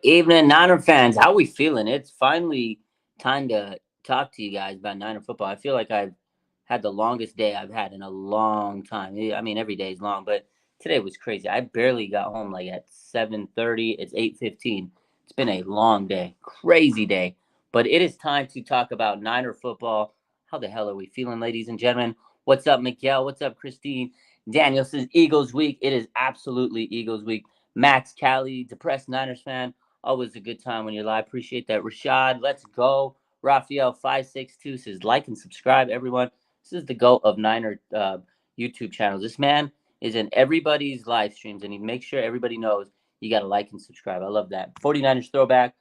evening, Niner fans. How we feeling? It's finally time to talk to you guys about Niner football. I feel like I've had the longest day I've had in a long time. I mean, every day is long, but today was crazy. I barely got home like at 7:30. It's 8:15. It's been a long day, crazy day. But it is time to talk about Niner football. How the hell are we feeling, ladies and gentlemen? What's up, Miguel? What's up, Christine? Daniel says Eagles week. It is absolutely Eagles week. Max Callie, depressed Niners fan. Always a good time when you're live. Appreciate that. Rashad, let's go. Raphael562 says like and subscribe, everyone. This is the GOAT of Niner YouTube channels. This man is in everybody's live streams, and he makes sure everybody knows you got to like and subscribe. I love that. 49ers throwback.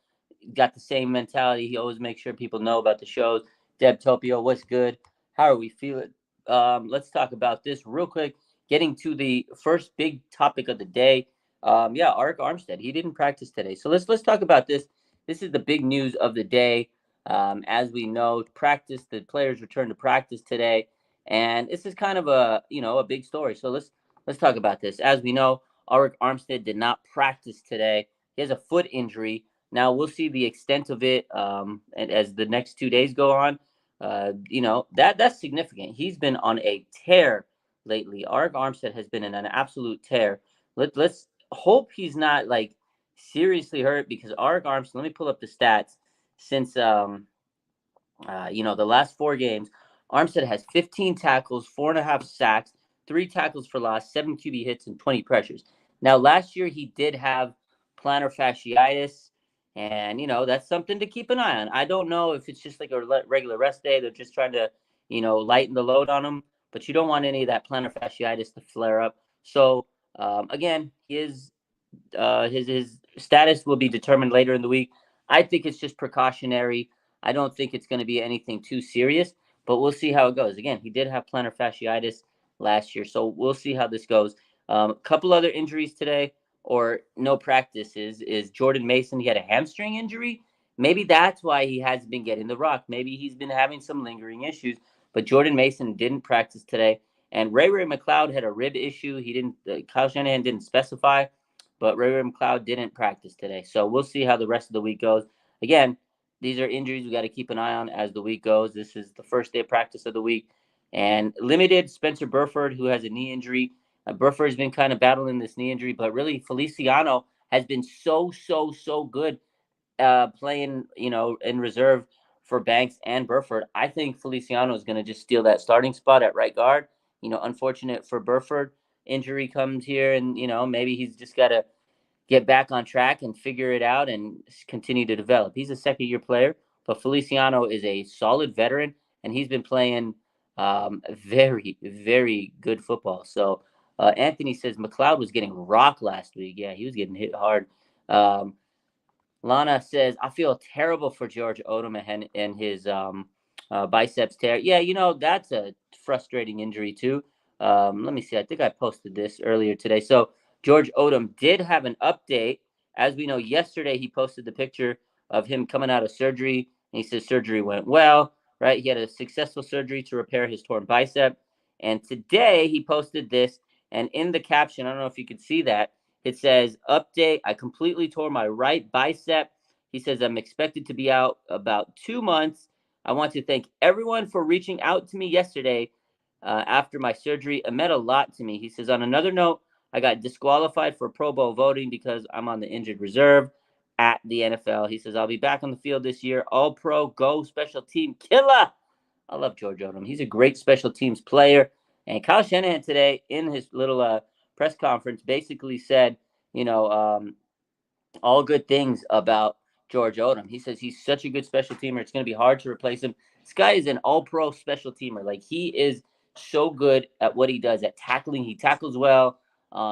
Got the same mentality. He always makes sure people know about the shows. Deb Topio, what's good? How are we feeling? Let's talk about this real quick. Getting to the first big topic of the day. Arik Armstead. He didn't practice today. So let's talk about this. This is the big news of the day. As we know, the players returned to practice today, and this is kind of a big story. So let's talk about this. As we know, Arik Armstead did not practice today. He has a foot injury. Now we'll see the extent of it and as the next 2 days go on. That's significant. He's been on a tear lately. Arik Armstead has been in an absolute tear. Let's hope he's not like seriously hurt, because Arik Armstead, let me pull up the stats since the last 4 games. Armstead has 15 tackles, 4.5 sacks, 3 tackles for loss, 7 QB hits, and 20 pressures. Now last year he did have plantar fasciitis, and that's something to keep an eye on. I don't know if it's just like a regular rest day. They're just trying to lighten the load on him, but you don't want any of that plantar fasciitis to flare up. So again, his status will be determined later in the week. I think it's just precautionary. I don't think it's going to be anything too serious, but we'll see how it goes. Again, he did have plantar fasciitis last year, so we'll see how this goes. A couple other injuries today, or no practices, is Jordan Mason. He had a hamstring injury. Maybe that's why he hasn't been getting the rock. Maybe he's been having some lingering issues, but Jordan Mason didn't practice today. And Ray McLeod had a rib issue. He didn't. Kyle Shanahan didn't specify, but Ray McLeod didn't practice today. So we'll see how the rest of the week goes. Again, these are injuries we got to keep an eye on as the week goes. This is the first day of practice of the week. And limited Spencer Burford, who has a knee injury. Burford has been kind of battling this knee injury, but really Feliciano has been so good playing, in reserve for Banks and Burford. I think Feliciano is going to just steal that starting spot at right guard. Unfortunate for Burford, injury comes here, and maybe he's just got to get back on track and figure it out and continue to develop. He's a second-year player, but Feliciano is a solid veteran, and he's been playing very, very good football. So Anthony says McLeod was getting rocked last week. Yeah, he was getting hit hard. Lana says, I feel terrible for George Odom and his biceps tear. Yeah, that's a frustrating injury too. Let me see. I think I posted this earlier today. So George Odom did have an update. As we know, yesterday he posted the picture of him coming out of surgery, and he says surgery went well, right? He had a successful surgery to repair his torn bicep. And today he posted this, and in the caption, I don't know if you could see that, it says, update, I completely tore my right bicep. He says, I'm expected to be out about 2 months. I want to thank everyone for reaching out to me yesterday after my surgery. It meant a lot to me. He says, on another note, I got disqualified for Pro Bowl voting because I'm on the injured reserve at the NFL. He says, I'll be back on the field this year. All pro, go, special team killer. I love George Odom. He's a great special teams player. And Kyle Shanahan today in his little press conference basically said, all good things about George Odom. He says he's such a good special teamer. It's going to be hard to replace him. This guy is an all-pro special teamer. Like, he is so good at what he does, at tackling. He tackles well.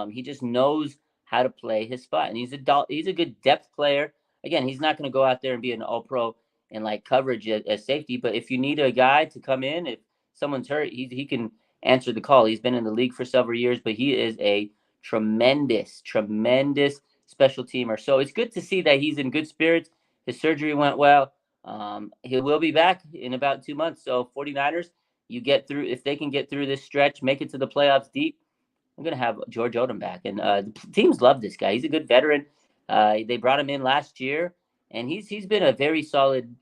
He just knows how to play his spot. And he's a good depth player. Again, he's not going to go out there and be an all-pro in like coverage as safety. But if you need a guy to come in, if someone's hurt, he can answer the call. He's been in the league for several years, but he is a tremendous special teamer. So it's good to see that he's in good spirits. His surgery went well. He will be back in about 2 months. So 49ers, if they can get through this stretch, make it to the playoffs deep, I'm going to have George Odom back. And the teams love this guy. He's a good veteran. They brought him in last year, and he's been a very solid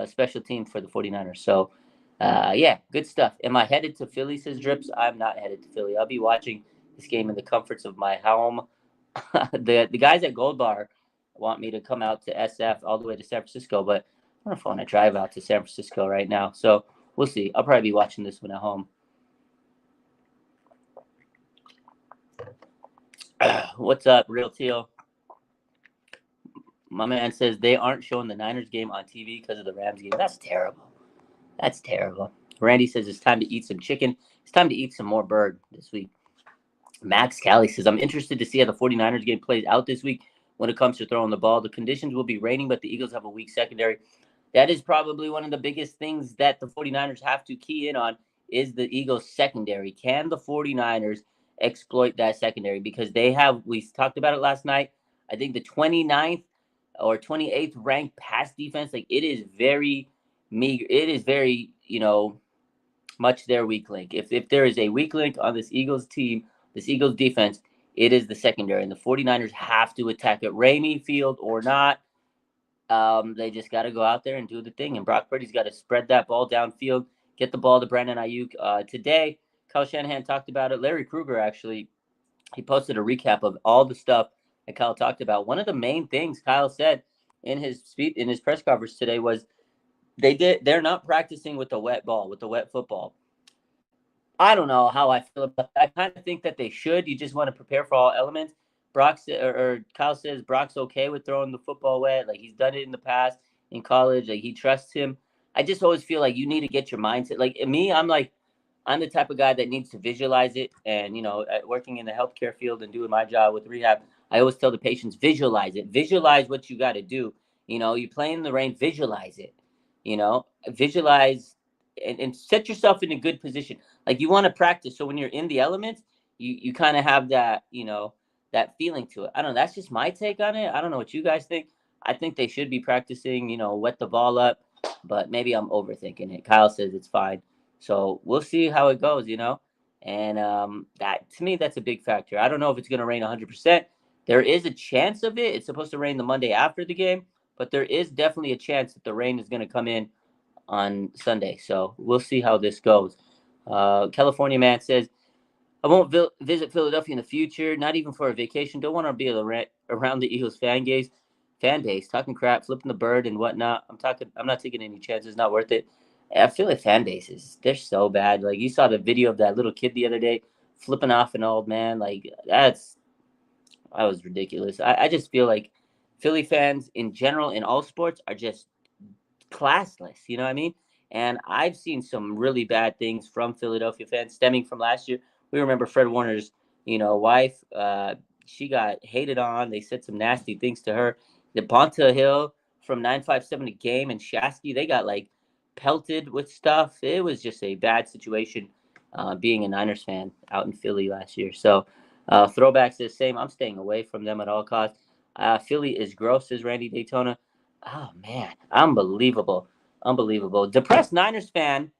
special team for the 49ers. So, yeah, good stuff. Am I headed to Philly, says Drips? I'm not headed to Philly. I'll be watching this game in the comforts of my home. The guys at Gold Bar want me to come out to SF all the way to San Francisco, but I don't know if I want to drive out to San Francisco right now. So we'll see. I'll probably be watching this one at home. What's up, Real Teal? My man says they aren't showing the Niners game on TV because of the Rams game. That's terrible. That's terrible. Randy says it's time to eat some chicken. It's time to eat some more bird this week. Max Callie says, I'm interested to see how the 49ers game plays out this week when it comes to throwing the ball. The conditions will be raining, but the Eagles have a weak secondary. That is probably one of the biggest things that the 49ers have to key in on is the Eagles secondary. Can the 49ers exploit that secondary? Because we talked about it last night, I think the 29th or 28th ranked pass defense, like it is very meager. It is very, much their weak link. If there is a weak link on this Eagles team, this Eagles defense, it is the secondary. And the 49ers have to attack it. Ramey Field or not, they just got to go out there and do the thing. And Brock Purdy's got to spread that ball downfield, get the ball to Brandon Ayuk. Today, Kyle Shanahan talked about it. Larry Krueger, actually, he posted a recap of all the stuff that Kyle talked about. One of the main things Kyle said in his press conference today was they're not practicing with the wet ball, with the wet football. I don't know how I feel about that. I kind of think that they should. You just want to prepare for all elements. Kyle says Brock's okay with throwing the football wet. Like he's done it in the past in college. Like he trusts him. I just always feel like you need to get your mindset. Like me, I'm the type of guy that needs to visualize it. And working in the healthcare field and doing my job with rehab, I always tell the patients visualize it. Visualize what you got to do. You play in the rain, visualize it. Visualize and set yourself in a good position. Like you want to practice, so when you're in the elements, you kind of have that that feeling to it. I don't know. That's just my take on it. I don't know what you guys think. I think they should be practicing, wet the ball up, but maybe I'm overthinking it. Kyle says it's fine, so we'll see how it goes. And that to me that's a big factor. I don't know if it's going to rain 100%. There is a chance of it. It's supposed to rain the Monday after the game, but there is definitely a chance that the rain is going to come in on Sunday. So we'll see how this goes. California Man says, I won't visit Philadelphia in the future, not even for a vacation. Don't want to be around the Eagles fan base, talking crap, flipping the bird and whatnot. I'm not taking any chances. Not worth it. I feel like fan bases, they're so bad. Like you saw the video of that little kid the other day flipping off an old man. Like that was ridiculous. I just feel like Philly fans in general in all sports are just classless. You know what I mean? And I've seen some really bad things from Philadelphia fans stemming from last year. We remember Fred Warner's, wife. She got hated on. They said some nasty things to her. The Bonta Hill from 957 a game and Shasky, they got like pelted with stuff. It was just a bad situation being a Niners fan out in Philly last year. So Throwback says same. I'm staying away from them at all costs. Philly is gross, says Randy Daytona. Oh, man. Unbelievable. Depressed Niners fan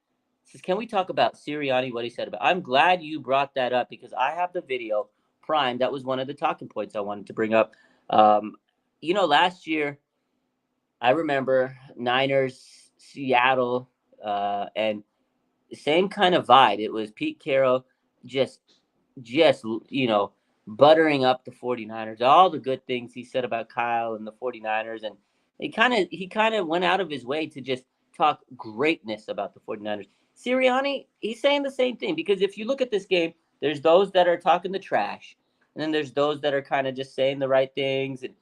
says, can we talk about Sirianni, what he said about? I'm glad you brought that up because I have the video primed. That was one of the talking points I wanted to bring up. Last year, I remember Niners, Seattle, and same kind of vibe. It was Pete Carroll just buttering up the 49ers, all the good things he said about Kyle and the 49ers. And he kind of went out of his way to just talk greatness about the 49ers. Sirianni, he's saying the same thing, because if you look at this game, there's those that are talking the trash, and then there's those that are kind of just saying the right things and,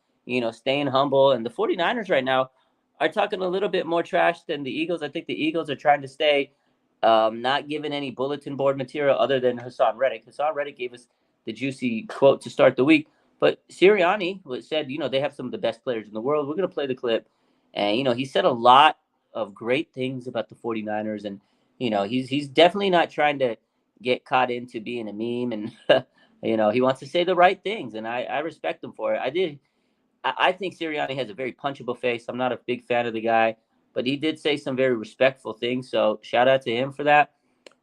staying humble. And the 49ers right now are talking a little bit more trash than the Eagles. I think the Eagles are trying to stay not giving any bulletin board material other than Hassan Reddick. Hassan Reddick gave us the juicy quote to start the week. But Sirianni said, they have some of the best players in the world. We're going to play the clip. And, he said a lot of great things about the 49ers. And, he's definitely not trying to get caught into being a meme. And, he wants to say the right things. And I respect him for it. I think Sirianni has a very punchable face. I'm not a big fan of the guy, but he did say some very respectful things. So shout out to him for that.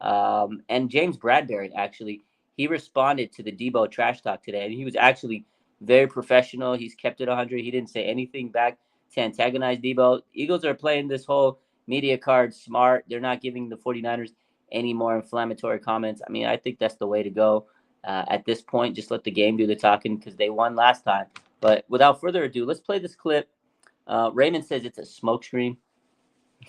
And James Bradberry, actually, he responded to the Deebo trash talk today, and he was actually very professional. He's kept it 100. He didn't say anything back to antagonize Deebo. Eagles are playing this whole media card smart. They're not giving the 49ers any more inflammatory comments. I mean, I think that's the way to go at this point. Just let the game do the talking because they won last time. But without further ado, let's play this clip. Raymond says it's a smoke screen.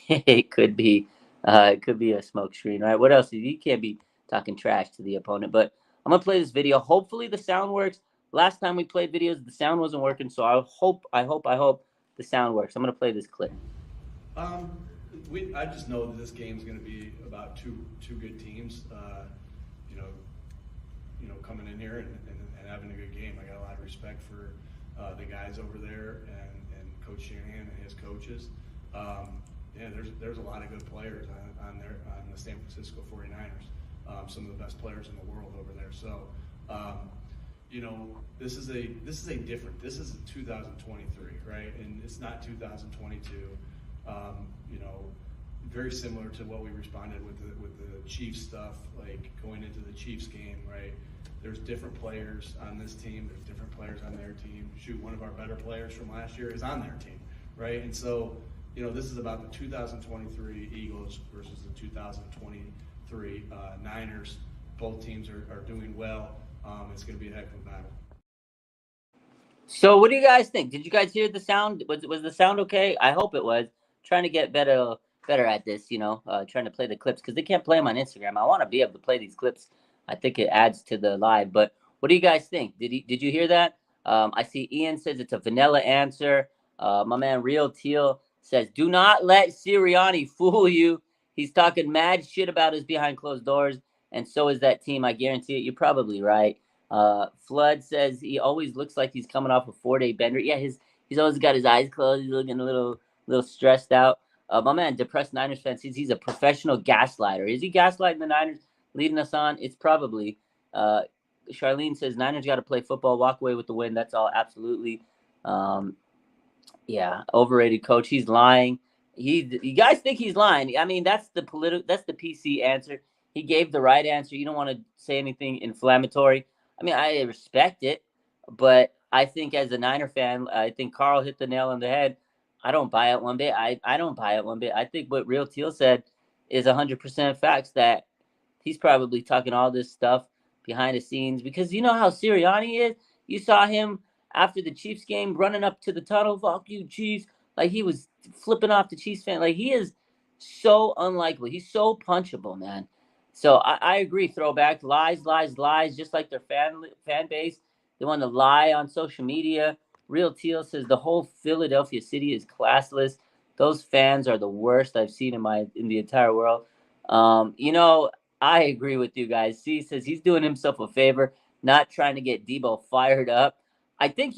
It could be. It could be a smoke screen, right? What else? You can't be talking trash to the opponent. But I'm gonna play this video. Hopefully the sound works. Last time we played videos, the sound wasn't working. So I hope the sound works. I'm gonna play this clip. I just know that this game's going to be about two good teams. Coming in here and having a good game. I got a lot of respect for the guys over there and Coach Shanahan and his coaches. There's a lot of good players on the San Francisco 49ers. Some of the best players in the world over there. So, this is This is 2023, right? And it's not 2022. Very similar to what we responded with the Chiefs stuff, like going into the Chiefs game, right? There's different players on this team. There's different players on their team. Shoot, one of our better players from last year is on their team, right? And so, this is about the 2023 Eagles versus the 2023 Niners. Both teams are doing well. It's going to be a heck of a battle. So what do you guys think? Did you guys hear the sound? Was the sound okay? I hope it was. Trying to get better at this, trying to play the clips because they can't play them on Instagram. I want to be able to play these clips. I think it adds to the live. But what do you guys think? Did you hear that? I see Ian says it's a vanilla answer. My man Real Teal says, "Do not let Sirianni fool you. He's talking mad shit about us behind closed doors, and so is that team. I guarantee it." You're probably right. Flood says he always looks like he's coming off a 4-day bender. Yeah, he's always got his eyes closed. He's looking a little stressed out. My man, depressed Niners fan, says he's a professional gaslighter. Is he gaslighting the Niners, leading us on? It's probably. Charlene says Niners got to play football, walk away with the win. That's all, absolutely. Yeah, overrated coach. He's lying. You guys think he's lying? I mean, that's the PC answer. He gave the right answer. You don't want to say anything inflammatory. I mean, I respect it, but I think as a Niner fan, I think Carl hit the nail on the head. I don't buy it one bit. I don't buy it one bit. I think what Real Teal said is 100% facts, that he's probably talking all this stuff behind the scenes because you know how Sirianni is. You saw him after the Chiefs game running up to the tunnel, "Fuck you, Chiefs." Like he was flipping off the Chiefs fan. Like he is so unlikely. He's so punchable, man. So I agree. Throwback, lies, lies, lies. Just like their fan base, they want to lie on social media. Real Teal says the whole Philadelphia city is classless. Those fans are the worst I've seen in the entire world. I agree with you guys. C says he's doing himself a favor, not trying to get Deebo fired up. I think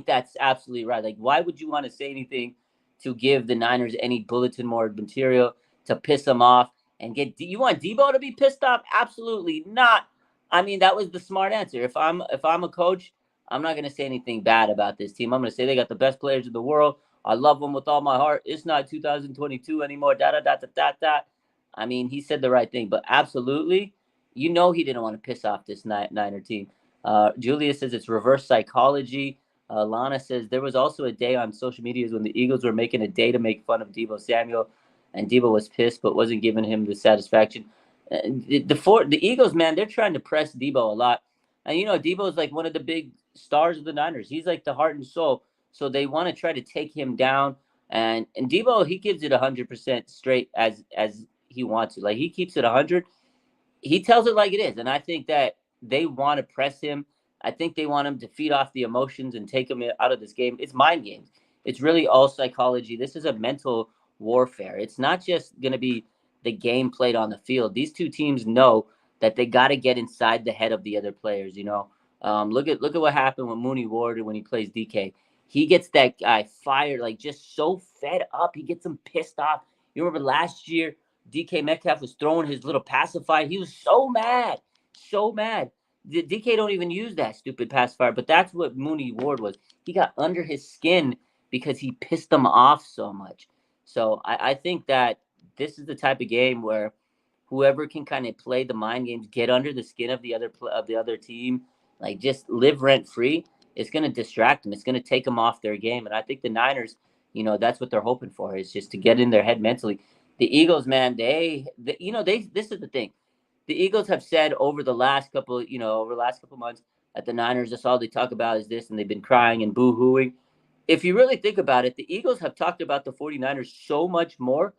that's absolutely right. Like, why would you want to say anything to give the Niners any bulletin board material to piss them off and get? You want Deebo to be pissed off? Absolutely not. I mean, that was the smart answer. If I'm a coach, I'm not going to say anything bad about this team. I'm going to say they got the best players in the world. I love them with all my heart. It's not 2022 anymore. Da da da da da da. I mean, he said the right thing, but absolutely, he didn't want to piss off this Niner team. Julia says it's reverse psychology. Lana says there was also a day on social media when the Eagles were making a day to make fun of Deebo Samuel, and Deebo was pissed but wasn't giving him the satisfaction. The Eagles, man, they're trying to press Deebo a lot. And Deebo is like one of the big stars of the Niners. He's like the heart and soul. So they want to try to take him down. And Deebo, he gives it 100% straight as he wants to. Like he keeps it 100. He tells it like it is. And I think that they want to press him. I think they want him to feed off the emotions and take him out of this game. It's mind games. It's really all psychology. This is a mental warfare. It's not just going to be the game played on the field. These two teams know that they got to get inside the head of the other players. Look at what happened with Mooney Ward when he plays DK. He gets that guy fired, like just so fed up. He gets him pissed off. You remember last year, DK Metcalf was throwing his little pacifier. He was so mad, so mad. DK don't even use that stupid pacifier, but that's what Mooney Ward was. He got under his skin because he pissed them off so much. So I think that this is the type of game where whoever can kind of play the mind games, get under the skin of the other team, like just live rent free. it's going to distract them. It's going to take them off their game. And I think the Niners, that's what they're hoping for, is just to get in their head mentally. The Eagles, man, this is the thing. The Eagles have said over the last couple months that the Niners, that's all they talk about is this, and they've been crying and boo-hooing. If you really think about it, the Eagles have talked about the 49ers so much more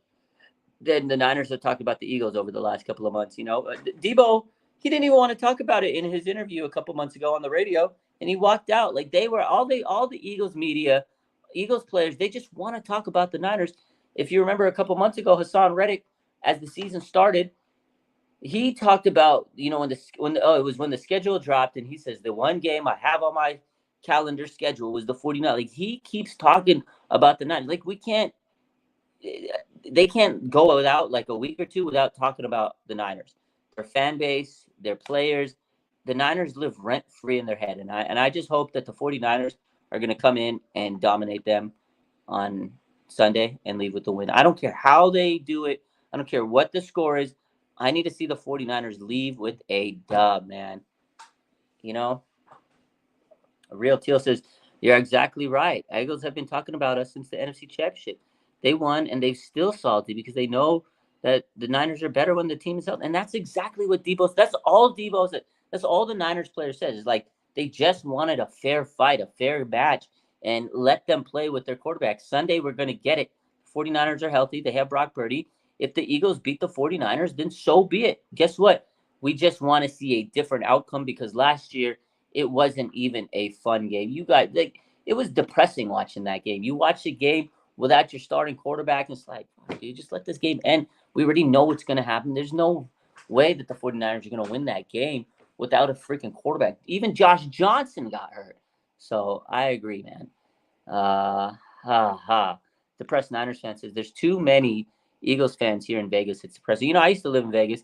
than the Niners have talked about the Eagles over the last couple of months. Deebo, he didn't even want to talk about it in his interview a couple months ago on the radio, and he walked out. Like, they were all the Eagles media, Eagles players, they just want to talk about the Niners. If you remember a couple months ago, Hassan Reddick, as the season started, he talked about, when the schedule dropped, and he says the one game I have on my calendar schedule was the 49ers. Like, he keeps talking about the Niners. Like, they can't go without like a week or two without talking about the Niners. Their fan base, their players, the Niners live rent free in their head. And I just hope that the 49ers are going to come in and dominate them on Sunday and leave with the win. I don't care how they do it. I don't care what the score is. I need to see the 49ers leave with a dub, man. A Real Teal says, you're exactly right. Eagles have been talking about us since the NFC Championship. They won, and they're still salty because they know that the Niners are better when the team is healthy. And that's exactly what that's all Deebo said. That's all the Niners player says. Is like, they just wanted a fair fight, a fair match, and let them play with their quarterback. Sunday, we're going to get it. 49ers are healthy. They have Brock Purdy. If the Eagles beat the 49ers, then so be it. Guess what? We just want to see a different outcome, because last year it wasn't even a fun game. You guys, like, it was depressing watching that game. You watch the game without your starting quarterback, and it's like, dude, just let this game end. We already know what's going to happen. There's no way that the 49ers are going to win that game without a freaking quarterback. Even Josh Johnson got hurt. So I agree, man. Depressed Niners fan says, there's too many Eagles fans here in Vegas. It's depressing. I used to live in Vegas.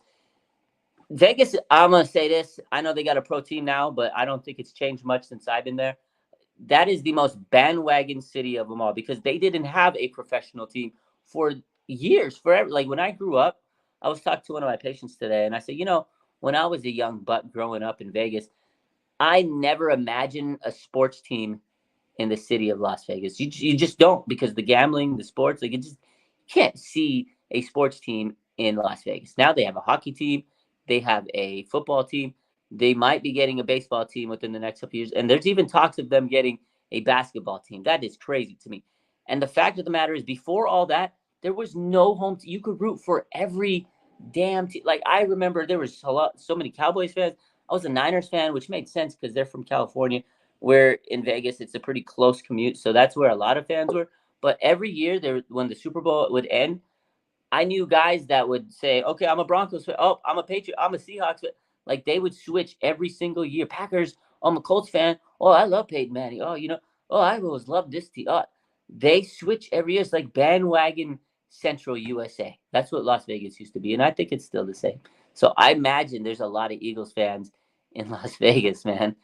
I'm going to say this. I know they got a pro team now, but I don't think it's changed much since I've been there. That is the most bandwagon city of them all, because they didn't have a professional team for years, forever. Like, when I grew up, I was talking to one of my patients today, and I said, when I was a young buck growing up in Vegas, I never imagined a sports team in the city of Las Vegas. You just don't, because the gambling, the sports, like, you can't see a sports team in Las Vegas. Now they have a hockey team. They have a football team. They might be getting a baseball team within the next couple years. And there's even talks of them getting a basketball team. That is crazy to me. And the fact of the matter is, before all that, there was no home team. You could root for every damn team. Like, I remember there was so many Cowboys fans. I was a Niners fan, which made sense because they're from California, where in Vegas it's a pretty close commute. So that's where a lot of fans were. But every year, when the Super Bowl would end, I knew guys that would say, okay, I'm a Broncos fan. Oh, I'm a Patriot. I'm a Seahawks fan. Like, they would switch every single year. Packers, I'm a Colts fan. Oh, I love Peyton Manning. Oh, I always loved this team. Oh, they switch every year. It's like bandwagon Central USA. That's what Las Vegas used to be. And I think it's still the same. So I imagine there's a lot of Eagles fans in Las Vegas, man.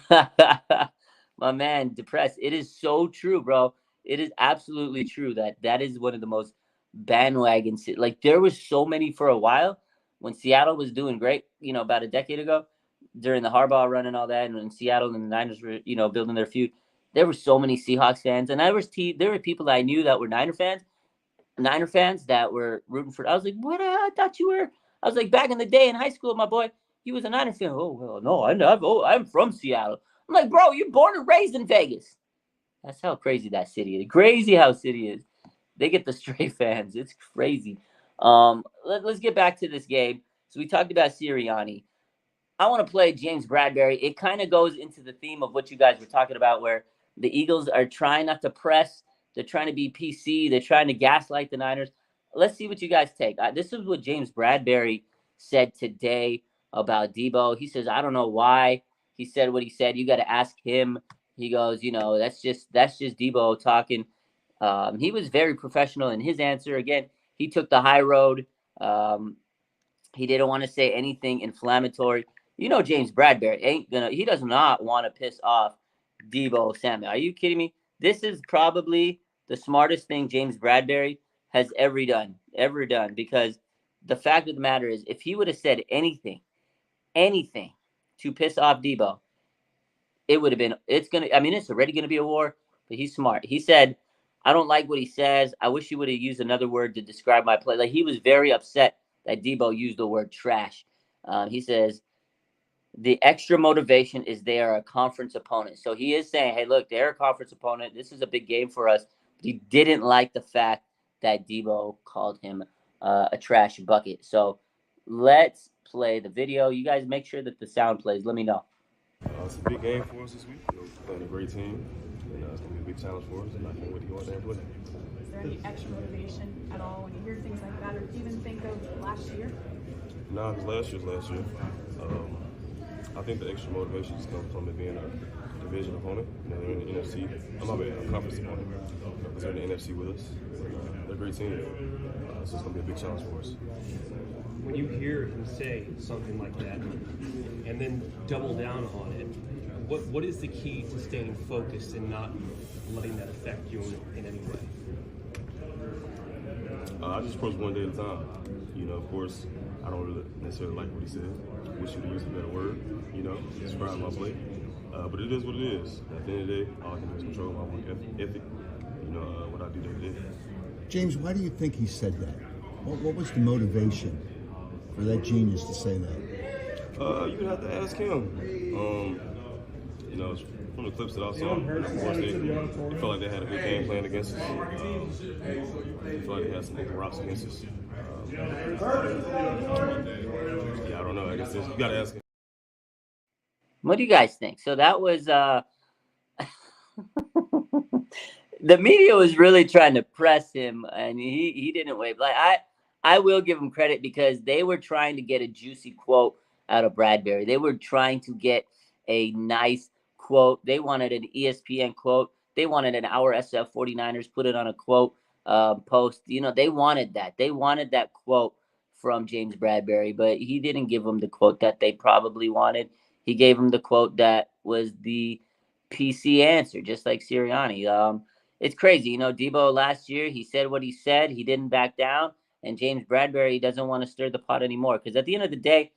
My man, depressed. It is so true, bro. It is absolutely true that is one of the most bandwagon. Like, there was so many for a while when Seattle was doing great, about a decade ago, during the Harbaugh run and all that, and when Seattle and the Niners were, building their feud, there were so many Seahawks fans, and there were people that I knew that were Niner fans that were rooting for. I was like, what? I thought you were. I was like, back in the day in high school, my boy, he was a Niner fan. Oh, well, no, I'm from Seattle. I'm like, bro, you're born and raised in Vegas. That's how crazy that city is. Crazy how city is. They get the stray fans. It's crazy. Let's get back to this game. So we talked about Sirianni. I want to play James Bradberry. It kind of goes into the theme of what you guys were talking about, where the Eagles are trying not to press. They're trying to be PC. They're trying to gaslight the Niners. Let's see what you guys take. This is what James Bradberry said today about Deebo. He says, I don't know why he said what he said. You got to ask him. He goes, that's just Deebo talking. He was very professional in his answer. Again, he took the high road. He didn't want to say anything inflammatory. James Bradberry he does not want to piss off Deebo Samuel. Are you kidding me? This is probably the smartest thing James Bradberry has ever done, because the fact of the matter is, if he would have said anything to piss off Deebo, it would have been. It's already gonna be a war. But he's smart. He said, "I don't like what he says. I wish he would have used another word to describe my play." Like he was very upset that Deebo used the word trash. He says the extra motivation is they are a conference opponent. So he is saying, hey, look, they're a conference opponent. This is a big game for us. But he didn't like the fact that Deebo called him a trash bucket. So let's play the video. You guys make sure that the sound plays. Let me know. It's a big game for us this week. We're playing a great team, and it's going to be a big challenge for us, and I can't wait to go out there and play. Is there any extra motivation at all when you hear things like that, or even think of last year? No, because last year. I think the extra motivation just comes from it being a division opponent. They're in the NFC. I'm not a conference opponent, because they're in the NFC with us. They're a great team, so it's going to be a big challenge for us. When you hear him say something like that and then double down on it, what is the key to staying focused and not letting that affect you in any way? I just approach one day at a time. Of course, I don't really necessarily like what he said. Wish he would use a better word, to describe my play. But it is what it is. At the end of the day, all I can do is control my work ethic, what I do day to day. James, why do you think he said that? What was the motivation for that genius to say that? You would have to ask him. From the clips that I saw, of course, they felt like they had a good game plan against us. They felt like they had some open routes against us. I don't know. I guess you got to ask him. What do you guys think? So that was the media was really trying to press him, and he didn't wave. Like I will give him credit because they were trying to get a juicy quote out of Bradberry. They were trying to get a nice quote. They wanted an ESPN quote. They wanted an Our SF 49ers put it on a quote post. They wanted that. They wanted that quote from James Bradberry, but he didn't give them the quote that they probably wanted. He gave them the quote that was the PC answer, just like Sirianni. It's crazy. Deebo last year, he said what he said. He didn't back down. And James Bradberry doesn't want to stir the pot anymore. Because at the end of the day,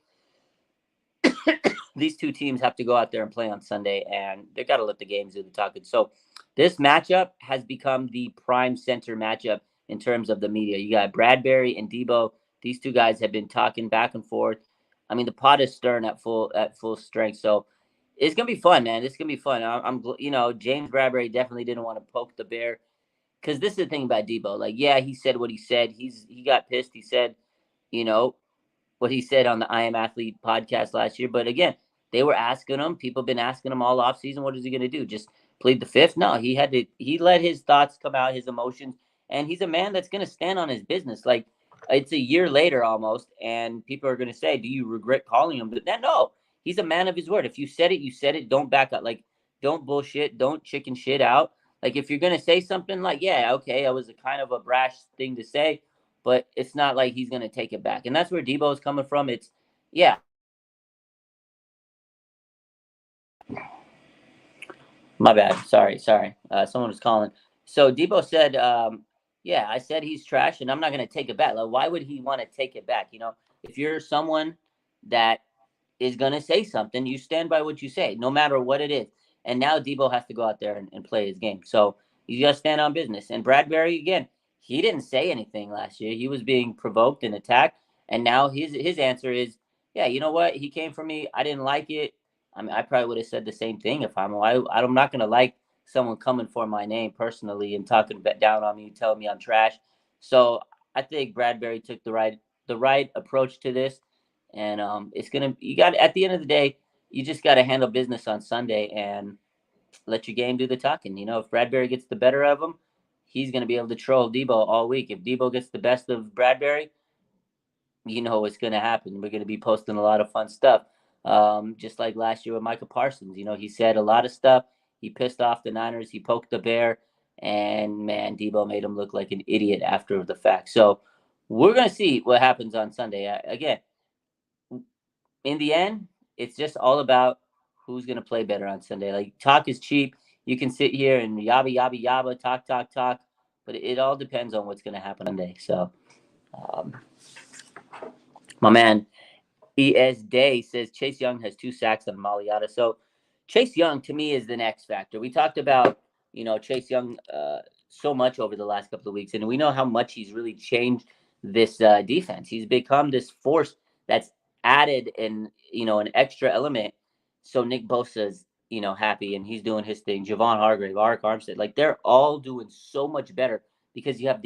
these two teams have to go out there and play on Sunday, and they got to let the games do the talking. So this matchup has become the prime center matchup in terms of the media. You got Bradberry and Deebo. These two guys have been talking back and forth. I mean, the pot is stirring at full strength. So it's gonna be fun, man. It's gonna be fun. James Bradberry definitely didn't want to poke the bear, because this is the thing about Deebo. Like, yeah, he said what he said. He got pissed. He said, what he said on the I Am Athlete podcast last year. But again, they were asking him. People have been asking him all offseason, what is he going to do? Just plead the fifth? No, he let his thoughts come out, his emotions. And he's a man that's going to stand on his business. Like, it's a year later almost, and people are going to say, do you regret calling him? But no, he's a man of his word. If you said it, you said it. Don't back up. Like, don't bullshit. Don't chicken shit out. Like, if you're going to say something like, yeah, okay, it was a kind of a brash thing to say, but it's not like he's going to take it back. And that's where Deebo is coming from. It's, yeah. My bad. Sorry. Someone was calling. So Deebo said, yeah, I said he's trash, and I'm not going to take it back. Like, why would he want to take it back? If you're someone that is going to say something, you stand by what you say, no matter what it is. And now Deebo has to go out there and play his game. So you just stand on business. And Bradberry, again, he didn't say anything last year. He was being provoked and attacked. And now his answer is, yeah, you know what? He came for me. I didn't like it. I mean, I probably would have said the same thing if I'm not going to like someone coming for my name personally and talking down on me, telling me I'm trash. So I think Bradberry took the right approach to this. And at the end of the day, you just got to handle business on Sunday and let your game do the talking. If Bradberry gets the better of him, he's going to be able to troll Deebo all week. If Deebo gets the best of Bradberry, what's going to happen. We're going to be posting a lot of fun stuff. Just like last year with Micah Parsons. He said a lot of stuff. He pissed off the Niners. He poked the bear. And, man, Deebo made him look like an idiot after the fact. So we're going to see what happens on Sunday. Again, in the end, it's just all about who's going to play better on Sunday. Like, talk is cheap. You can sit here and yabba, talk. But it all depends on what's going to happen on Sunday. So, my man, ES Day says Chase Young has 2 sacks on Maliata. So Chase Young to me is the next factor. We talked about, Chase Young so much over the last couple of weeks, and we know how much he's really changed this defense. He's become this force that's added an extra element. So Nick Bosa's, happy and he's doing his thing. Javon Hargrave, Arik Armstead, like they're all doing so much better because you have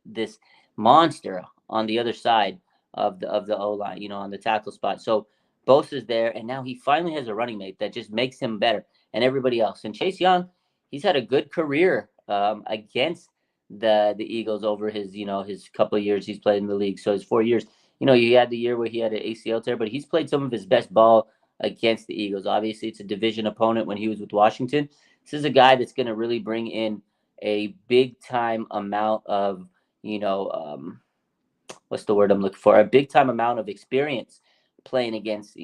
this monster on the other side of the O line, on the tackle spot. So Bosa's there, and now he finally has a running mate that just makes him better and everybody else. And Chase Young, he's had a good career against the Eagles over his couple of years he's played in the league. So his 4 years, he had the year where he had an ACL tear, but he's played some of his best ball against the Eagles. Obviously, it's a division opponent when he was with Washington. This is a guy that's going to really bring in a big time amount of, what's the word I'm looking for? A big time amount of experience playing against,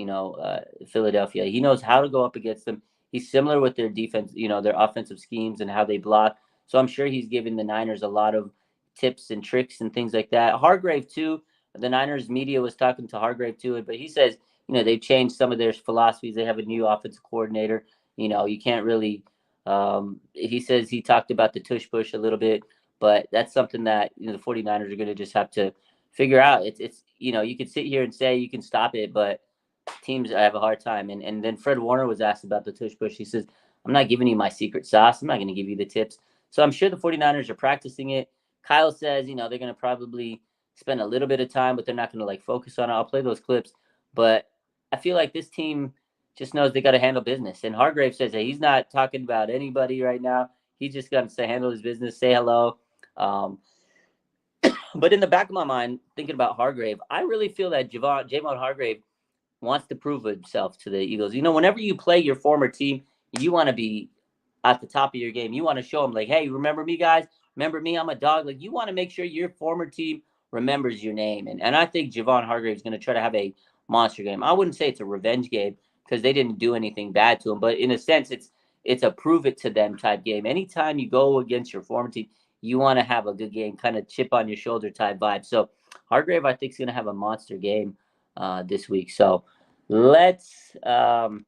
Philadelphia. He knows how to go up against them. He's similar with their defense, their offensive schemes and how they block. So I'm sure he's giving the Niners a lot of tips and tricks and things like that. Hargrave too. The Niners media was talking to Hargrave too, but he says, they've changed some of their philosophies. They have a new offensive coordinator. You can't really. He says he talked about the tush push a little bit, but that's something that the 49ers are going to just have to figure out. It's you can sit here and say you can stop it, but teams have a hard time. And then Fred Warner was asked about the tush push. He says, I'm not giving you my secret sauce. I'm not going to give you the tips. So I'm sure the 49ers are practicing it. Kyle says, they're going to probably spend a little bit of time, but they're not going to focus on it. I'll play those clips. But I feel like this team just knows they got to handle business. And Hargrave says that he's not talking about anybody right now. He's just going to handle his business, say hello. But in the back of my mind, thinking about Hargrave, I really feel that Javon Hargrave wants to prove himself to the Eagles. Whenever you play your former team, you want to be at the top of your game. You want to show them, like, hey, remember me, guys? Remember me? I'm a dog. Like, you want to make sure your former team remembers your name. And I think Javon Hargrave is going to try to have a monster game. I wouldn't say it's a revenge game because they didn't do anything bad to him. But in a sense, it's a prove it to them type game. Anytime you go against your former team, you want to have a good game, kind of chip on your shoulder type vibe. So Hargrave, I think, is going to have a monster game this week. So let's throw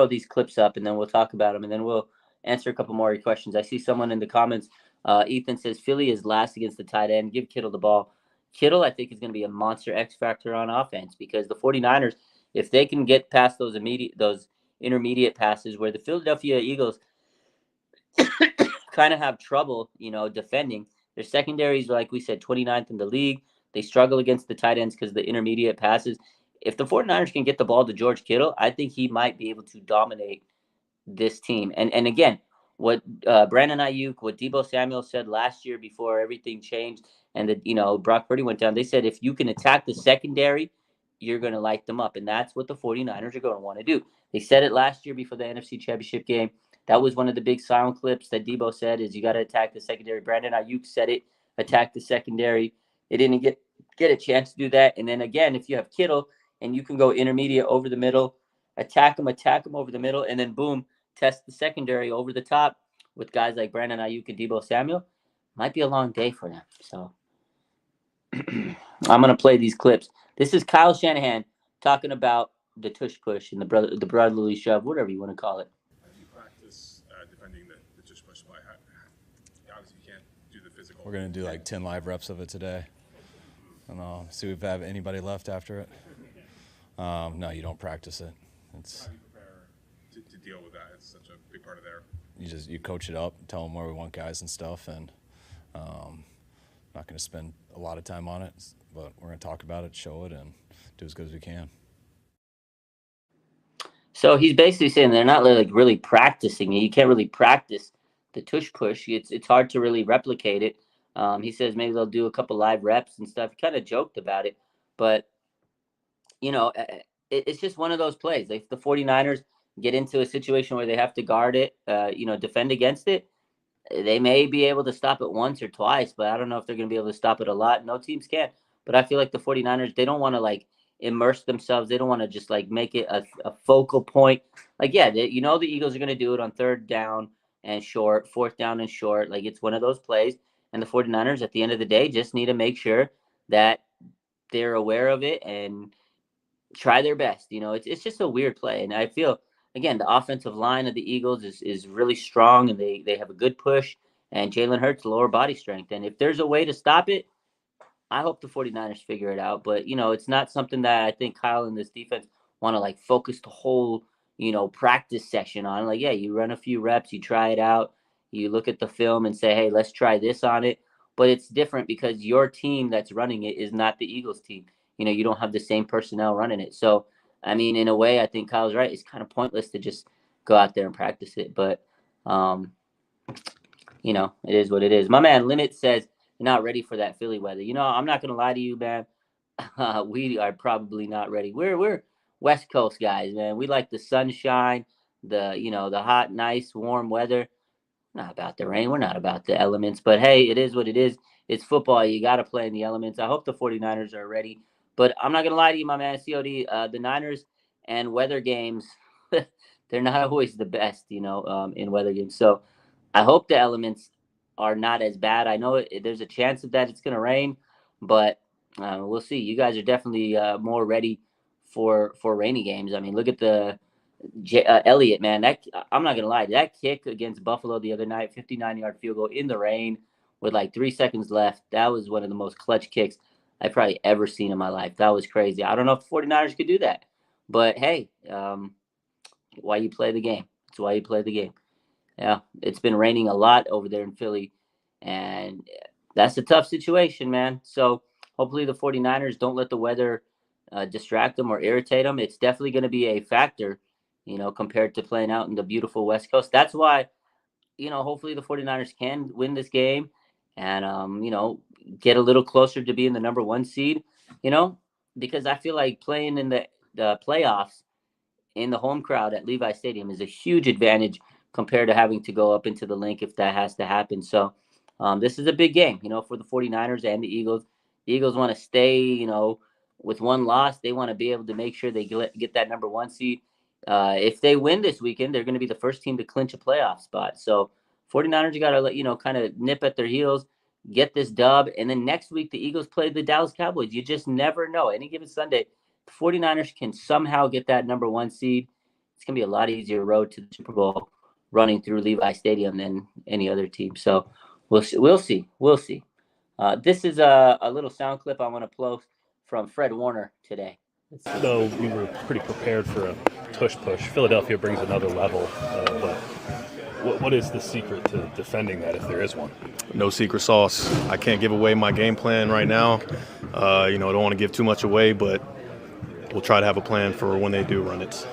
these clips up, and then we'll talk about them, and then we'll answer a couple more questions. I see someone in the comments. Ethan says Philly is last against the tight end. Give Kittle the ball. Kittle, I think, is going to be a monster X factor on offense because the 49ers, if they can get past those intermediate passes where the Philadelphia Eagles kind of have trouble, defending. Their secondaries, like we said, 29th in the league. They struggle against the tight ends because of the intermediate passes. If the 49ers can get the ball to George Kittle, I think he might be able to dominate this team. And again, what Brandon Ayuk, what Deebo Samuel said last year before everything changed and Brock Purdy went down, they said if you can attack the secondary, you're going to light them up. And that's what the 49ers are going to want to do. They said it last year before the NFC Championship game. That was one of the big sound clips that Deebo said is you got to attack the secondary. Brandon Ayuk said it, attack the secondary. They didn't get a chance to do that. And then again, if you have Kittle and you can go intermediate over the middle, attack him over the middle, and then boom, test the secondary over the top with guys like Brandon Ayuk and Deebo Samuel, might be a long day for them. So I'm going to play these clips. This is Kyle Shanahan talking about the tush push and the brotherly shove, whatever you want to call it. Defending the tush push play. Obviously, you can't do the physical. We're going to do like 10 live reps of it today. And see if we have anybody left after it. No, you don't practice it. It's how do you prepare to deal with that? It's such a big part of their. You coach it up, tell them where we want guys and stuff, and not going to spend a lot of time on it, but we're going to talk about it, show it, and do as good as we can. So he's basically saying they're not really practicing it. You can't really practice the tush push. It's hard to really replicate it. He says maybe they'll do a couple live reps and stuff. He kind of joked about it, but it's just one of those plays. If the 49ers get into a situation where they have to guard it, defend against it, they may be able to stop it once or twice, but I don't know if they're going to be able to stop it a lot. No teams can. But I feel like the 49ers, they don't want to immerse themselves. They don't want to just make it a focal point. The Eagles are going to do it on 3rd down and short, 4th down and short. It's one of those plays. And the 49ers, at the end of the day, just need to make sure that they're aware of it and try their best. It's just a weird play. And I feel again, the offensive line of the Eagles is really strong, and they have a good push, and Jalen Hurts lower body strength. And if there's a way to stop it, I hope the 49ers figure it out. But, it's not something that I think Kyle and this defense want to like focus the whole, practice session on. Like, yeah, you run a few reps, you try it out, you look at the film and say, hey, let's try this on it. But it's different because your team that's running it is not the Eagles team. You don't have the same personnel running it. So, I mean, in a way, I think Kyle's right. It's kind of pointless to just go out there and practice it. But, it is what it is. My man Limit says you're not ready for that Philly weather. I'm not gonna lie to you, man. We are probably not ready. We're West Coast guys, man. We like the sunshine, the hot, nice, warm weather. Not about the rain. We're not about the elements. But hey, it is what it is. It's football. You got to play in the elements. I hope the 49ers are ready. But I'm not gonna lie to you, my man, COD. The Niners and weather games, they're not always the best, in weather games. So I hope the elements are not as bad. I know there's a chance of that it's going to rain, but we'll see. You guys are definitely more ready for rainy games. I mean, look at the Elliott, man. I'm not going to lie. That kick against Buffalo the other night, 59-yard field goal in the rain with like 3 seconds left. That was one of the most clutch kicks I've probably ever seen in my life. That was crazy. I don't know if the 49ers could do that, but hey, why you play the game? That's why you play the game. Yeah, it's been raining a lot over there in Philly, and that's a tough situation, man. So hopefully the 49ers don't let the weather distract them or irritate them. It's definitely going to be a factor, compared to playing out in the beautiful West Coast. That's why, hopefully the 49ers can win this game and, get a little closer to being the number 1 seed, because I feel like playing in the playoffs in the home crowd at Levi Stadium is a huge advantage compared to having to go up into the link if that has to happen. So this is a big game, for the 49ers and the Eagles. The Eagles want to stay, with one loss. They want to be able to make sure they get that number 1 seed. If they win this weekend, they're going to be the first team to clinch a playoff spot. So 49ers, you got to let, kind of nip at their heels, get this dub. And then next week, the Eagles play the Dallas Cowboys. You just never know. Any given Sunday, the 49ers can somehow get that number 1 seed. It's going to be a lot easier road to the Super Bowl running through Levi Stadium than any other team. So we'll see. This is a little sound clip I want to play from Fred Warner today. Though we were pretty prepared for a tush push, Philadelphia brings another level. But what is the secret to defending that, if there is one? No secret sauce. I can't give away my game plan right now. I don't want to give too much away, but we'll try to have a plan for when they do run it.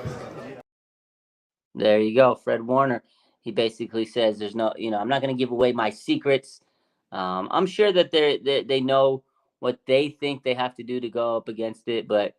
There you go, Fred Warner. He basically says there's no, I'm not going to give away my secrets. I'm sure that they know what they think they have to do to go up against it, but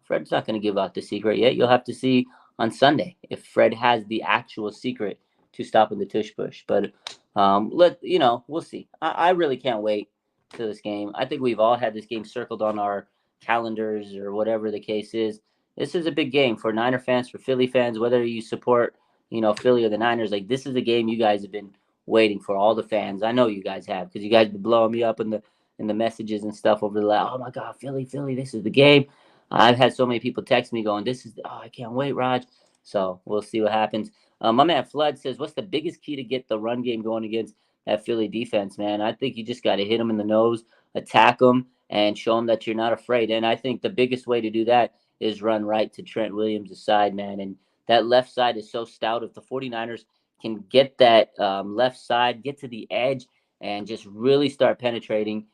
Fred's not going to give out the secret yet. You'll have to see on Sunday if Fred has the actual secret to stopping the tush push. But we'll see. I really can't wait to this game. I think we've all had this game circled on our calendars or whatever the case is. This is a big game for Niner fans, for Philly fans, whether you support, Philly or the Niners. Like, this is a game you guys have been waiting for, all the fans. I know you guys have, because you guys have been blowing me up in the messages and stuff over the last, oh my God, Philly, this is the game. I've had so many people text me going, I can't wait, Raj. So we'll see what happens. My man Flood says, what's the biggest key to get the run game going against that Philly defense, man? I think you just got to hit them in the nose, attack them, and show them that you're not afraid. And I think the biggest way to do that is run right to Trent Williams' side, man. And that left side is so stout. If the 49ers can get that left side, get to the edge, and just really start penetrating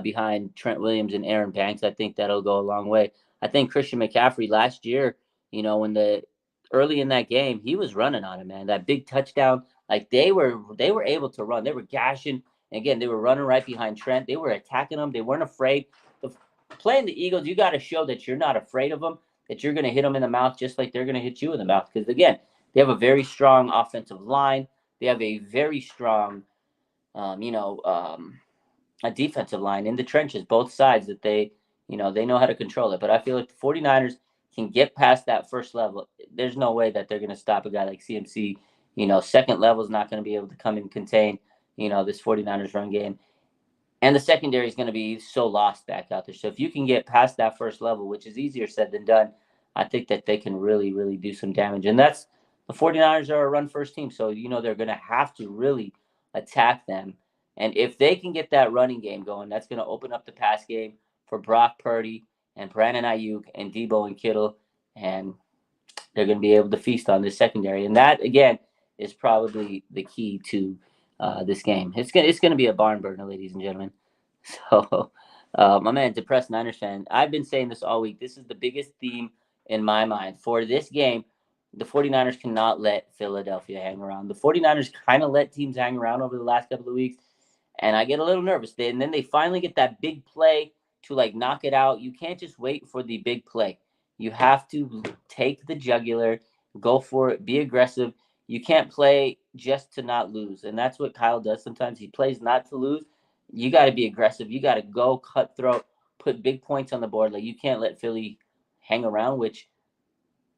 behind Trent Williams and Aaron Banks, I think that'll go a long way. I think Christian McCaffrey last year, when early in that game, he was running on him, man. That big touchdown, like they were able to run. They were gashing. Again, they were running right behind Trent. They were attacking him. They weren't afraid. Playing the Eagles, you got to show that you're not afraid of them, that you're going to hit them in the mouth just like they're going to hit you in the mouth. Because, again, they have a very strong offensive line. They have a very strong, a defensive line in the trenches, both sides, that they know how to control it. But I feel like the 49ers can get past that first level. There's no way that they're going to stop a guy like CMC. Second level is not going to be able to come and contain, this 49ers run game. And the secondary is going to be so lost back out there. So if you can get past that first level, which is easier said than done, I think that they can really, really do some damage. And that's The 49ers are a run-first team, so they're going to have to really attack them. And if they can get that running game going, that's going to open up the pass game for Brock Purdy and Brandon Ayuk and Deebo and Kittle, and they're going to be able to feast on this secondary. And that, again, is probably the key to this game. It's going to be a barn burner, ladies and gentlemen. So, my man, Depressed Niners fan, I've been saying this all week. This is the biggest theme in my mind. For this game, the 49ers cannot let Philadelphia hang around. The 49ers kind of let teams hang around over the last couple of weeks, and I get a little nervous. And then they finally get that big play to, knock it out. You can't just wait for the big play. You have to take the jugular, go for it, be aggressive. You can't play just to not lose, and that's what Kyle does sometimes. He plays not to lose. You got to be aggressive. You got to go cutthroat, put big points on the board. You can't let Philly hang around, which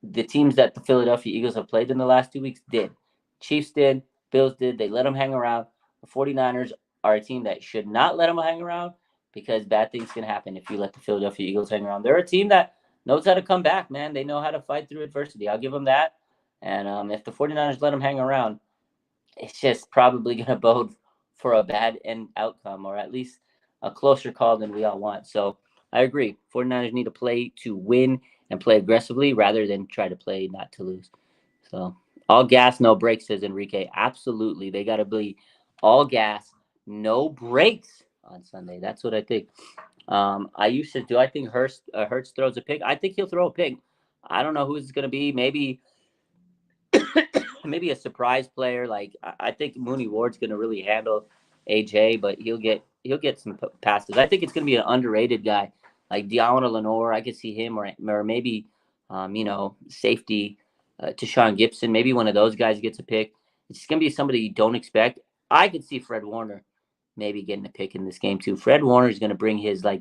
the teams that the Philadelphia Eagles have played in the last 2 weeks did. Chiefs did, Bills did. They let them hang around. The 49ers are a team that should not let them hang around because bad things can happen if you let the Philadelphia Eagles hang around. They're a team that knows how to come back, man. They know how to fight through adversity. I'll give them that. And if the 49ers let them hang around, it's just probably going to bode for a bad end outcome, or at least a closer call than we all want. So I agree. 49ers need to play to win and play aggressively rather than try to play not to lose. So all gas, no brakes, says Enrique. Absolutely. They got to be all gas, no brakes on Sunday. That's what I think. I used to do. I think Hurts throws a pick. I think he'll throw a pick. I don't know who it's going to be. Maybe a surprise player. I think Mooney Ward's going to really handle AJ, but he'll get some passes. I think it's going to be an underrated guy like Deontay Lenore. I could see him, or maybe safety Tashawn Gibson. Maybe one of those guys gets a pick. It's going to be somebody you don't expect. I could see Fred Warner maybe getting a pick in this game too. Fred Warner is going to bring his A+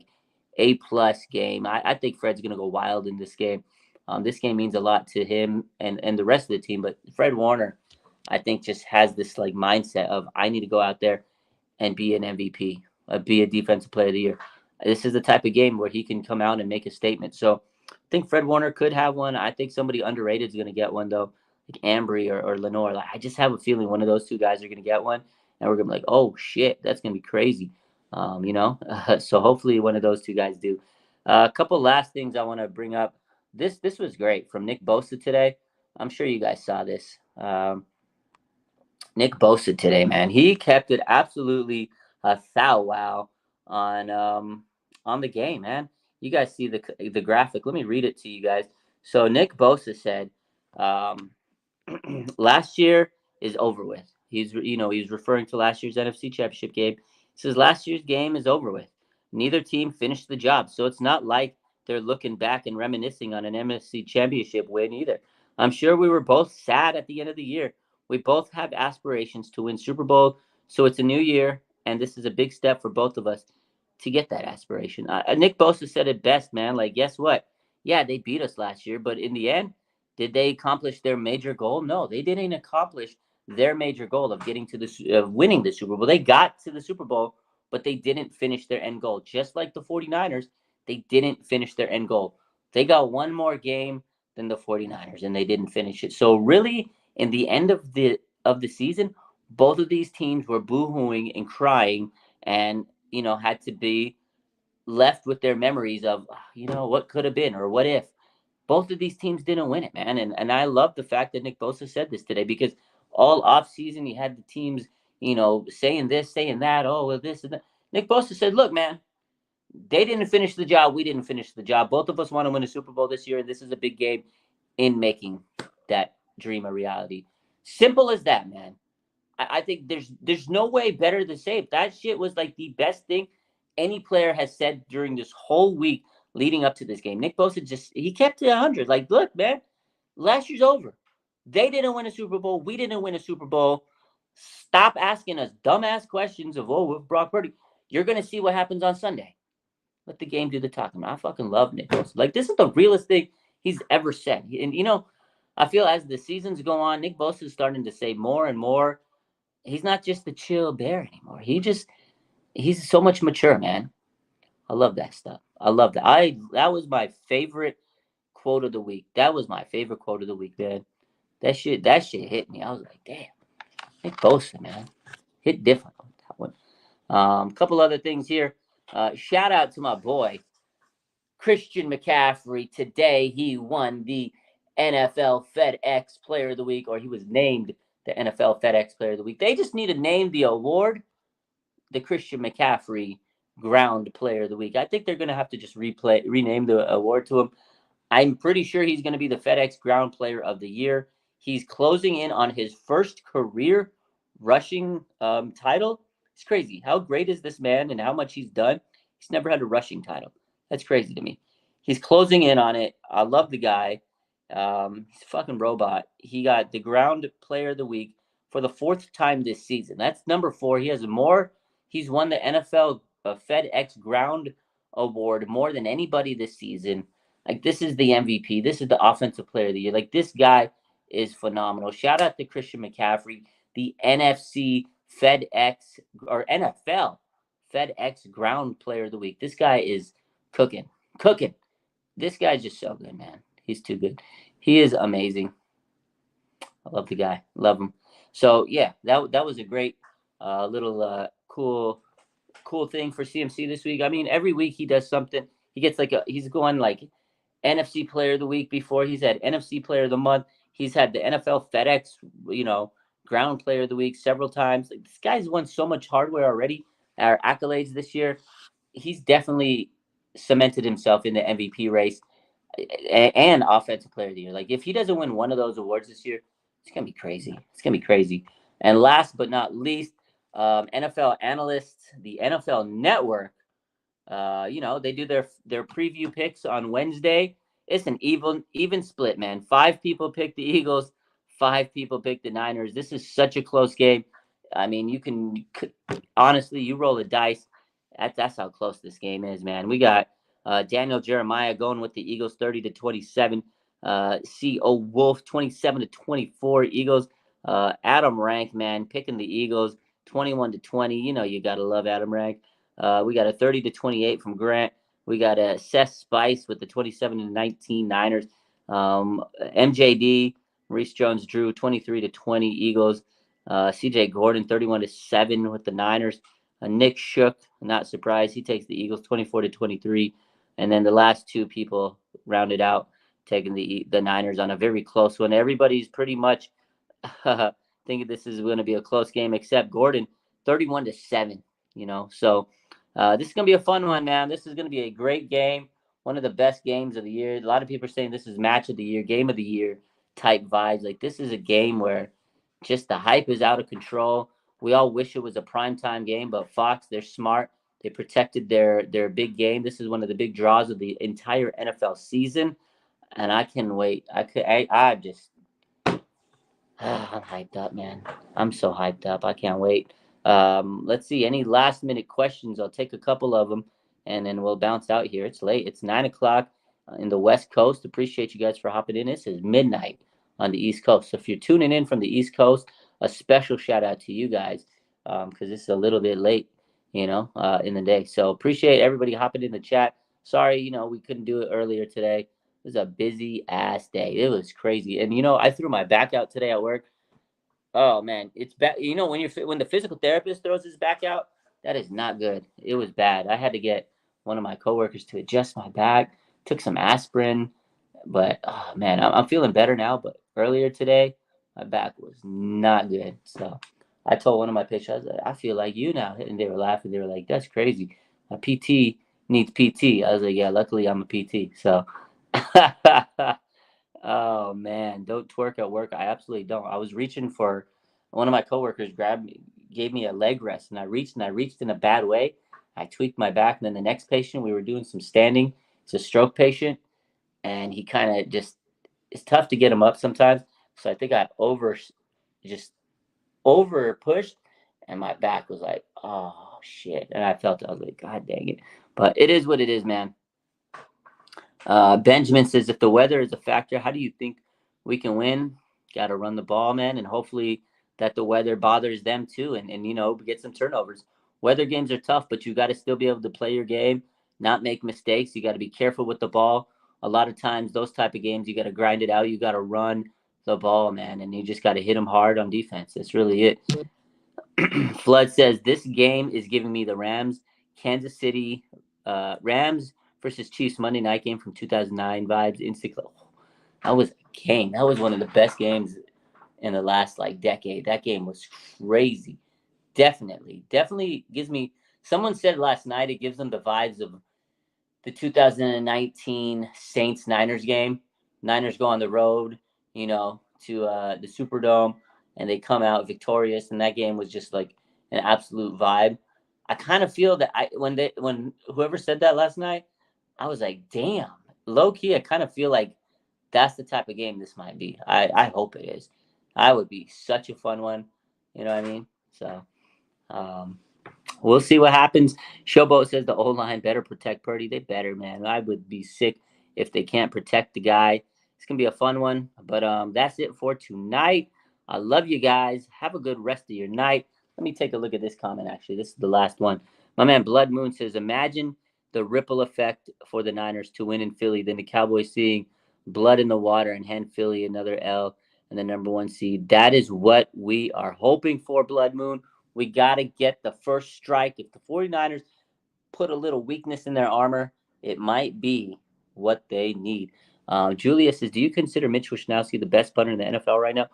game. I think Fred's going to go wild in this game. This game means a lot to him and the rest of the team, but Fred Warner, I think, just has this mindset of I need to go out there and be an MVP, be a defensive player of the year. This is the type of game where he can come out and make a statement. So I think Fred Warner could have one. I think somebody underrated is going to get one though, like Ambry or Lenore. I just have a feeling one of those two guys are going to get one, and we're going to be like, oh shit, that's going to be crazy. So hopefully one of those two guys do. A couple last things I want to bring up. This was great from Nick Bosa today. I'm sure you guys saw this. Nick Bosa today, man, he kept it absolutely a thou wow on the game, man. You guys see the graphic. Let me read it to you guys. So Nick Bosa said, last year is over with. He's referring to last year's NFC Championship game. He says last year's game is over with. Neither team finished the job, so it's not like they're looking back and reminiscing on an NFC Championship win either. I'm sure we were both sad at the end of the year. We both have aspirations to win Super Bowl, so it's a new year, and this is a big step for both of us to get that aspiration. Nick Bosa said it best, man. Guess what? Yeah, they beat us last year, but in the end, did they accomplish their major goal? No, they didn't accomplish their major goal of getting to winning the Super Bowl. They got to the Super Bowl, but they didn't finish their end goal. Just like the 49ers, they didn't finish their end goal. They got one more game than the 49ers, and they didn't finish it. So really, in the end of the season, both of these teams were boo-hooing and crying, and had to be left with their memories of what could have been or what if. Both of these teams didn't win it, man. And I love the fact that Nick Bosa said this today, because all offseason you had the teams, saying this, saying that, oh, well, this and that. Nick Bosa said, look, man, they didn't finish the job. We didn't finish the job. Both of us want to win a Super Bowl this year, and this is a big game in making that dream a reality. Simple as that, man. I think there's no way better to say it. That shit was the best thing any player has said during this whole week leading up to this game. Nick Bosa he kept it 100. Look, man, last year's over. They didn't win a Super Bowl. We didn't win a Super Bowl. Stop asking us dumbass questions of, with Brock Purdy. You're going to see what happens on Sunday. Let the game do the talking. I fucking love Nick Bosa. This is the realest thing he's ever said. And, I feel as the seasons go on, Nick Bosa is starting to say more and more. He's not just the chill bear anymore. He's so much mature, man. I love that stuff. I love that. That was my favorite quote of the week. That was my favorite quote of the week, man. That shit hit me. I was like, damn, Nick Bosa, man, hit different on that one. Couple other things here. Shout out to my boy Christian McCaffrey. Today he won the NFL FedEx Player of the Week, or he was named the NFL FedEx Player of the Week. They just need to name the award the Christian McCaffrey Ground Player of the Week. I think they're going to have to just rename the award to him. I'm pretty sure he's going to be the FedEx Ground Player of the Year. He's closing in on his first career rushing title. It's crazy. How great is this man and how much he's done? He's never had a rushing title. That's crazy to me. He's closing in on it. I love the guy. He's a fucking robot. He got the Ground Player of the Week for the 4th time this season. That's number 4. He has more. He's won the NFL FedEx Ground Award more than anybody this season. Like, this is the MVP. This is the Offensive Player of the Year. Like, this guy is phenomenal. Shout out to Christian McCaffrey, the NFC FedEx or NFL FedEx Ground Player of the Week. This guy is cooking. This guy's just so good, man. He's too good. He is amazing. I love the guy. Love him. So yeah, that was a great little cool thing for CMC this week. I mean, every week he does something. He gets he's going like NFC Player of the Week before. He's had NFC Player of the Month. He's had the NFL FedEx, Ground Player of the Week several times. Like, this guy's won so much hardware already, our accolades this year. He's definitely cemented himself in the MVP race and Offensive Player of the Year. Like, if he doesn't win one of those awards this year, it's gonna be crazy. It's gonna be crazy. And last but not least, NFL analysts, the NFL Network. They do their preview picks on Wednesday. It's an even split, man. 5 people pick the Eagles, 5 people pick the Niners. This is such a close game. I mean, you can honestly, you roll the dice. That's how close this game is, man. We got Daniel Jeremiah going with the Eagles 30-27. C.O. Wolf 27-24 Eagles. Adam Rank, man, picking the Eagles 21-20. You gotta love Adam Rank. We got a 30-28 from Grant. We got a Seth Spice with the 27-19 Niners. MJD, Maurice Jones-Drew 23-20 Eagles. CJ Gordon 31-7 with the Niners. Nick Shook, not surprised, he takes the Eagles 24-23. And then the last 2 people rounded out, taking the Niners on a very close one. Everybody's pretty much thinking this is going to be a close game, except Gordon, 31-7. So this is going to be a fun one, man. This is going to be a great game, one of the best games of the year. A lot of people are saying this is match of the year, game of the year type vibes. Like, this is a game where just the hype is out of control. We all wish it was a primetime game, but Fox, they're smart. They protected their big game. This is one of the big draws of the entire NFL season, and I can wait. I'm hyped up, man. I'm so hyped up. I can't wait. Let's see. Any last minute questions? I'll take a couple of them, and then we'll bounce out here. It's late. It's 9:00 in the West Coast. Appreciate you guys for hopping in. This is midnight on the East Coast. So if you're tuning in from the East Coast, a special shout out to you guys, because this is a little bit late, in the day. So appreciate everybody hopping in the chat. Sorry, we couldn't do it earlier today. It was a busy ass day. It was crazy. And, I threw my back out today at work. Oh man, it's bad. When the physical therapist throws his back out, that is not good. It was bad. I had to get one of my coworkers to adjust my back. Took some aspirin, but oh man, I'm feeling better now. But earlier today, my back was not good. So I told one of my patients, I was like, I feel like you now, and they were laughing. They were like, "That's crazy. A PT needs PT." I was like, "Yeah, luckily I'm a PT." So. Oh man, don't twerk at work. I absolutely don't. I was reaching for one of my coworkers gave me a leg rest, and I reached in a bad way. I tweaked my back, and then the next patient, we were doing some standing. It's a stroke patient, and he kind of it's tough to get him up sometimes. So I think I over pushed, and my back was like, oh shit. And I was like, God dang it. But it is what it is, man. Benjamin says, if the weather is a factor, how do you think we can win? Got to run the ball, man, and hopefully that the weather bothers them too, and get some turnovers. Weather games are tough, but you got to still be able to play your game, not make mistakes. You got to be careful with the ball. A lot of times, those type of games, you got to grind it out. You got to run the ball, man, and you just got to hit them hard on defense. That's really it. Flood says this game is giving me the Rams, Kansas City, Rams versus Chiefs Monday night game from 2009 vibes. That was a game. That was one of the best games in the last like decade. That game was crazy. Definitely gives me. Someone said last night it gives them the vibes of the 2019 Saints Niners game. Niners go on the road, to the Superdome, and they come out victorious. And that game was just like an absolute vibe. I kind of feel that when whoever said that last night, I was like, damn, low key. I kind of feel like that's the type of game this might be. I hope it is. I would be such a fun one. You know what I mean? So. We'll see what happens. Showboat says the O-line better protect Purdy. They better, man. I would be sick if they can't protect the guy. It's going to be a fun one. But that's it for tonight. I love you guys. Have a good rest of your night. Let me take a look at this comment, actually. This is the last one. My man Blood Moon says, imagine the ripple effect for the Niners to win in Philly, then the Cowboys seeing blood in the water and hand Philly another L and the number 1 seed. That is what we are hoping for, Blood Moon. We got to get the first strike. If the 49ers put a little weakness in their armor, it might be what they need. Julia says, do you consider Mitch Wishnowsky the best punter in the NFL right now?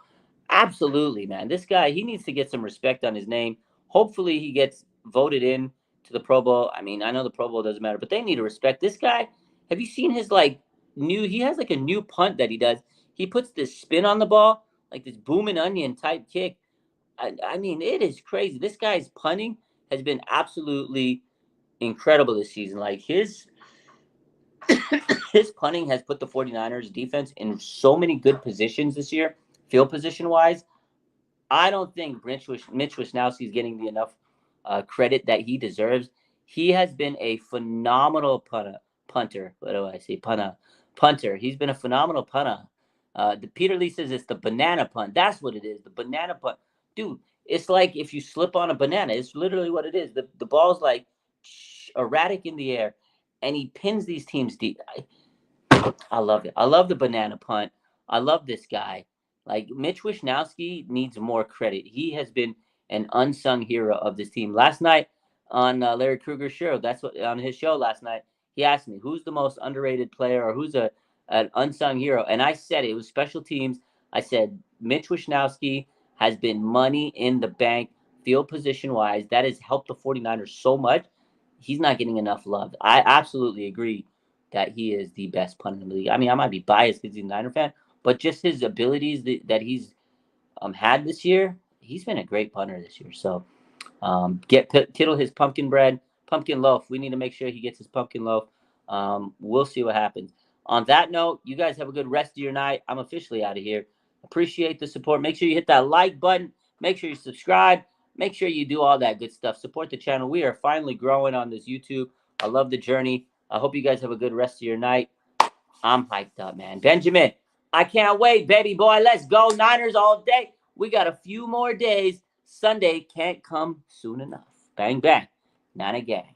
Absolutely, man. This guy, he needs to get some respect on his name. Hopefully he gets voted in to the Pro Bowl. I mean, I know the Pro Bowl doesn't matter, but they need to respect this guy. Have you seen his he has like a new punt that he does. He puts this spin on the ball, like this booming onion type kick. I mean, it is crazy. This guy's punting has been absolutely incredible this season. Like his punting has put the 49ers defense in so many good positions this year, field position wise. I don't think Mitch Wishnowsky is getting the enough credit that he deserves. He has been a phenomenal punter. What do I say? Punter. He's been a phenomenal punter. The Peter Lee says it's the banana punt. That's what it is. The banana punt. Dude, it's like if you slip on a banana. It's literally what it is. The ball's like erratic in the air, and he pins these teams deep. I love it. I love the banana punt. I love this guy. Like Mitch Wishnowsky needs more credit. He has been an unsung hero of this team. Last night on Larry Krueger's show, that's what on his show last night, he asked me who's the most underrated player or who's an unsung hero, and I said it was special teams. I said Mitch Wishnowsky has been money in the bank, field position wise. That has helped the 49ers so much. He's not getting enough love. I absolutely agree that he is the best punter in the league. I mean, I might be biased because he's a Niner fan, but just his abilities that he's had this year, he's been a great punter this year. So get Kittle his pumpkin loaf. We need to make sure he gets his pumpkin loaf. We'll see what happens. On that note, you guys have a good rest of your night. I'm officially out of here. Appreciate the support. Make sure you hit that like button. Make sure you subscribe. Make sure you do all that good stuff. Support the channel. We are finally growing on this YouTube. I love the journey. I hope you guys have a good rest of your night. I'm hyped up, man. Benjamin, I can't wait, baby boy. Let's go. Niners all day. We got a few more days. Sunday can't come soon enough. Bang, bang. Niner gang.